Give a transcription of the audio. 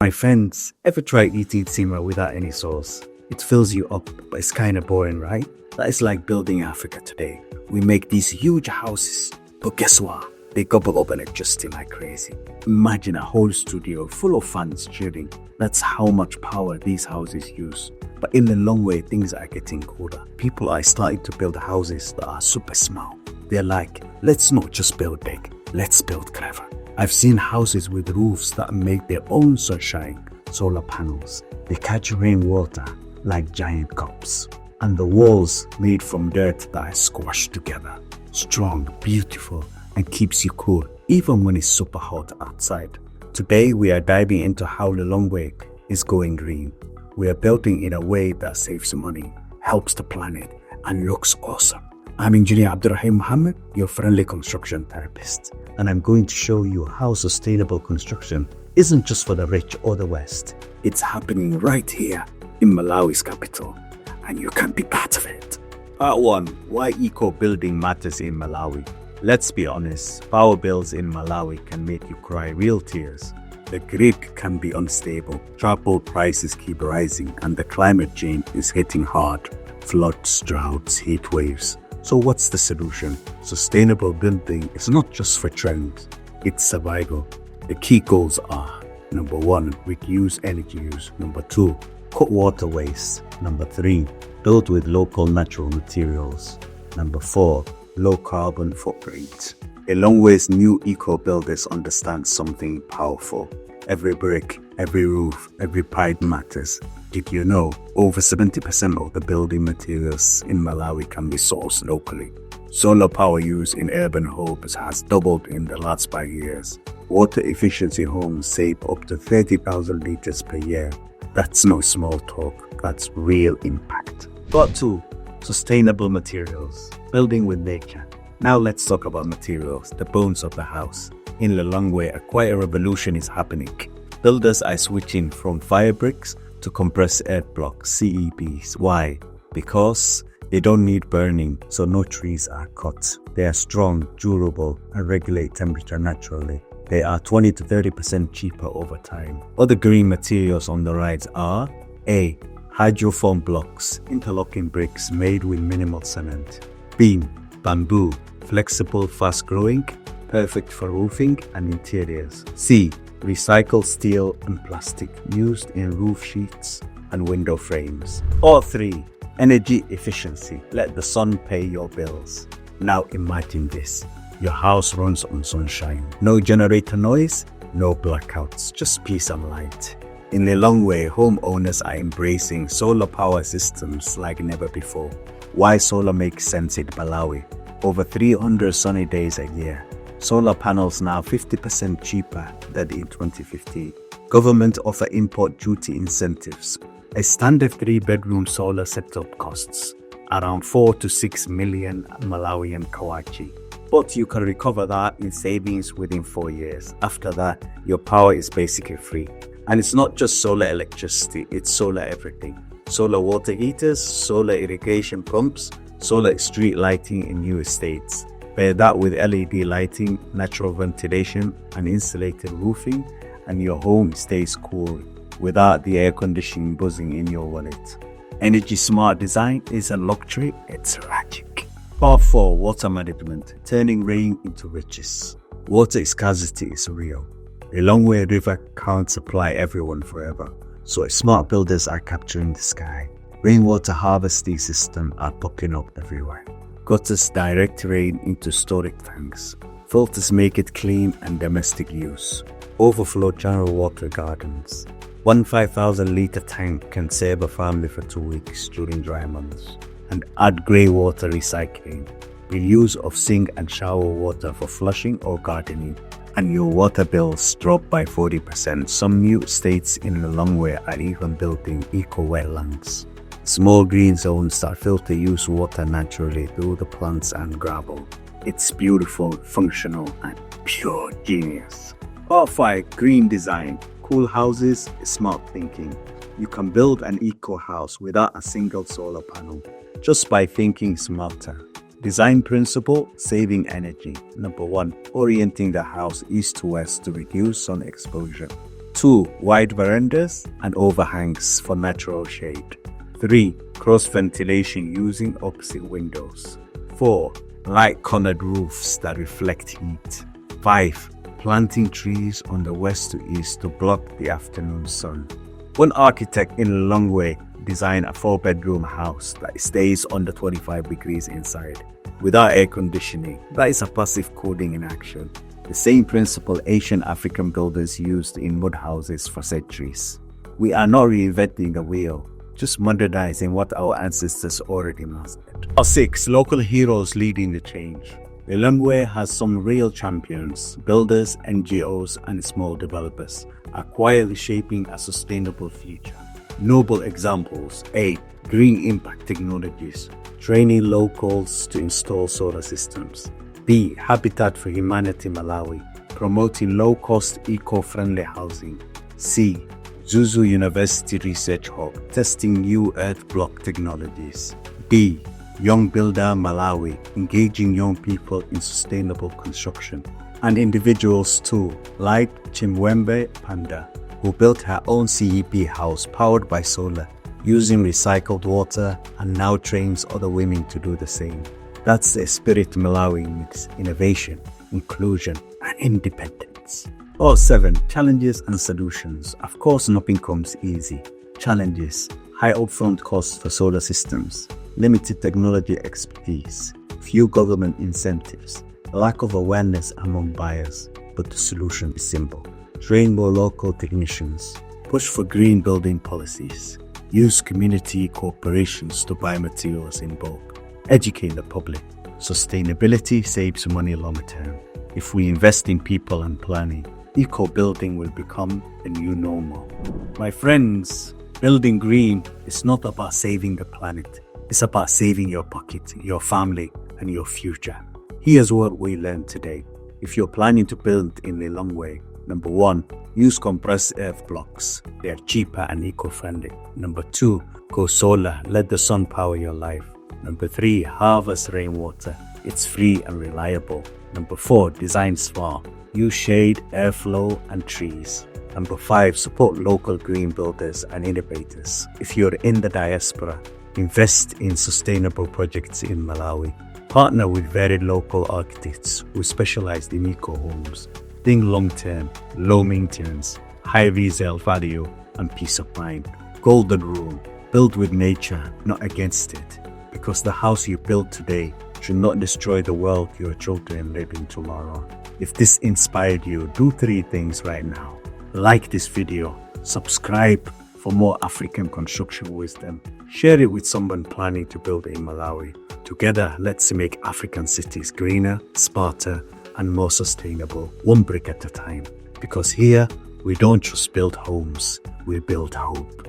My friends, ever try eating sima without any sauce? It fills you up, but it's kind of boring, right? That is like building Africa today. We make these huge houses, but guess what? They gobble up electricity like crazy. Imagine a whole studio full of fans cheering. That's how much power these houses use. But in the long way, things are getting colder. People are starting to build houses that are super small. They're like, let's not just build big, let's build clever. I've seen houses with roofs that make their own sunshine, solar panels. They catch rainwater like giant cups. And the walls made from dirt that are squashed together. Strong, beautiful, and keeps you cool, even when it's super hot outside. Today, we are diving into how the long way is going green. We are building in a way that saves money, helps the planet, and looks awesome. I'm Engineer Abdurrahim Mohammed, your friendly construction therapist, and I'm going to show you how sustainable construction isn't just for the rich or the West. It's happening right here in Malawi's capital, and you can be part of it. Part 1. Why eco-building matters in Malawi. Let's be honest, power bills in Malawi can make you cry real tears. The grid can be unstable, charcoal prices keep rising, and the climate change is hitting hard. Floods, droughts, heat waves. So what's the solution? Sustainable building is not just for trends, it's survival. The key goals are: number 1, reduce energy use. Number 2, cut water waste. Number 3, build with local natural materials. Number 4, low carbon footprint. A long ways new eco-builders understand something powerful. Every brick, every roof, every pipe matters. Did you know over 70% of the building materials in Malawi can be sourced locally? Solar power use in urban homes has doubled in the last 5 years. Water efficiency homes save up to 30,000 liters per year. That's no small talk, that's real impact. Part 2. Sustainable materials. Building with nature. Now let's talk about materials, the bones of the house. In Lilongwe, quite a revolution is happening. Builders are switching from fire bricks to compressed earth blocks, CEBs. Why? Because they don't need burning, so no trees are cut. They are strong, durable, and regulate temperature naturally. They are 20 to 30% cheaper over time. Other green materials on the rise are: A. Hydroform blocks, interlocking bricks made with minimal cement. B. Bamboo, flexible, fast-growing, perfect for roofing and interiors. C. Recycled steel and plastic, used in roof sheets and window frames. Or 3. Energy efficiency, let the sun pay your bills. Now imagine this, your house runs on sunshine. No generator noise, no blackouts, just peace and light. In Lilongwe, homeowners are embracing solar power systems like never before. Why solar makes sense in Malawi? Over 300 sunny days a year. Solar panels now 50% cheaper than in 2015. Government offer import duty incentives. A standard 3-bedroom solar setup costs around 4 to 6 million Malawian kwacha. But you can recover that in savings within 4 years. After that, your power is basically free. And it's not just solar electricity, it's solar everything. Solar water heaters, solar irrigation pumps, solar street lighting in new estates. Pair that with LED lighting, natural ventilation, and insulated roofing, and your home stays cool without the air conditioning buzzing in your wallet. Energy smart design is a luxury, it's magic. Part 4. Water management, turning rain into riches. Water scarcity is real. A Lilongwe river can't supply everyone forever, so smart builders are capturing the sky. Rainwater harvesting systems are popping up everywhere. Gutters direct rain into storage tanks. Filters make it clean and domestic use. Overflow channel water gardens. One 5,000 litre tank can save a family for 2 weeks during dry months. And add grey water recycling. Reuse of sink and shower water for flushing or gardening. And your water bills drop by 40%. Some new estates in Lilongwe are even building eco-wetlands. Small green zones that filter use water naturally through the plants and gravel. It's beautiful, functional, and pure genius. Part 5. Green design. Cool houses, smart thinking. You can build an eco house without a single solar panel, just by thinking smarter. Design principle, saving energy. Number 1, orienting the house east to west to reduce sun exposure. 2. Wide verandas and overhangs for natural shade. 3. Cross ventilation using opposite windows. 4. Light cornered roofs that reflect heat. 5. Planting trees on the west to east to block the afternoon sun. One architect in Lilongwe designed a 4-bedroom house that stays under 25 degrees inside, without air conditioning. That is a passive cooling in action. The same principle Asian African builders used in mud houses for centuries. We are not reinventing the wheel, just modernizing what our ancestors already mastered. 6. Local heroes leading the change. Lilongwe has some real champions. Builders, NGOs, and small developers are quietly shaping a sustainable future. Noble examples: A. Green impact technologies, training locals to install solar systems. B. Habitat for Humanity Malawi, promoting low-cost, eco-friendly housing. C. Zuzu University Research Hub, testing new earth block technologies. D. Young Builder Malawi, engaging young people in sustainable construction. And individuals too, like Chimwembe Panda, who built her own CEP house powered by solar, using recycled water, and now trains other women to do the same. That's the spirit Malawi needs: innovation, inclusion, and independence. 7. Challenges and solutions. Of course, nothing comes easy. Challenges: high upfront costs for solar systems, limited technology expertise, few government incentives, lack of awareness among buyers. But the solution is simple: train more local technicians, push for green building policies, use community corporations to buy materials in bulk, educate the public. Sustainability saves money long term. If we invest in people and planning, eco-building will become the new normal. My friends, building green is not about saving the planet. It's about saving your pocket, your family, and your future. Here's what we learned today. If you're planning to build in Lilongwe, number 1, use compressed earth blocks. They are cheaper and eco-friendly. Number 2, go solar. Let the sun power your life. Number 3, harvest rainwater. It's free and reliable. Number 4, design smart. Use shade, airflow, and trees. Number 5, support local green builders and innovators. If you're in the diaspora, invest in sustainable projects in Malawi. Partner with very local architects who specialize in eco-homes. Think long-term, low maintenance, high resale value, and peace of mind. Golden rule: build with nature, not against it. Because the house you build today should not destroy the world your children live in tomorrow. If this inspired you, do 3 things right now. Like this video, subscribe for more African construction wisdom, share it with someone planning to build in Malawi. Together, let's make African cities greener, smarter, and more sustainable, one brick at a time. Because here, we don't just build homes, we build hope.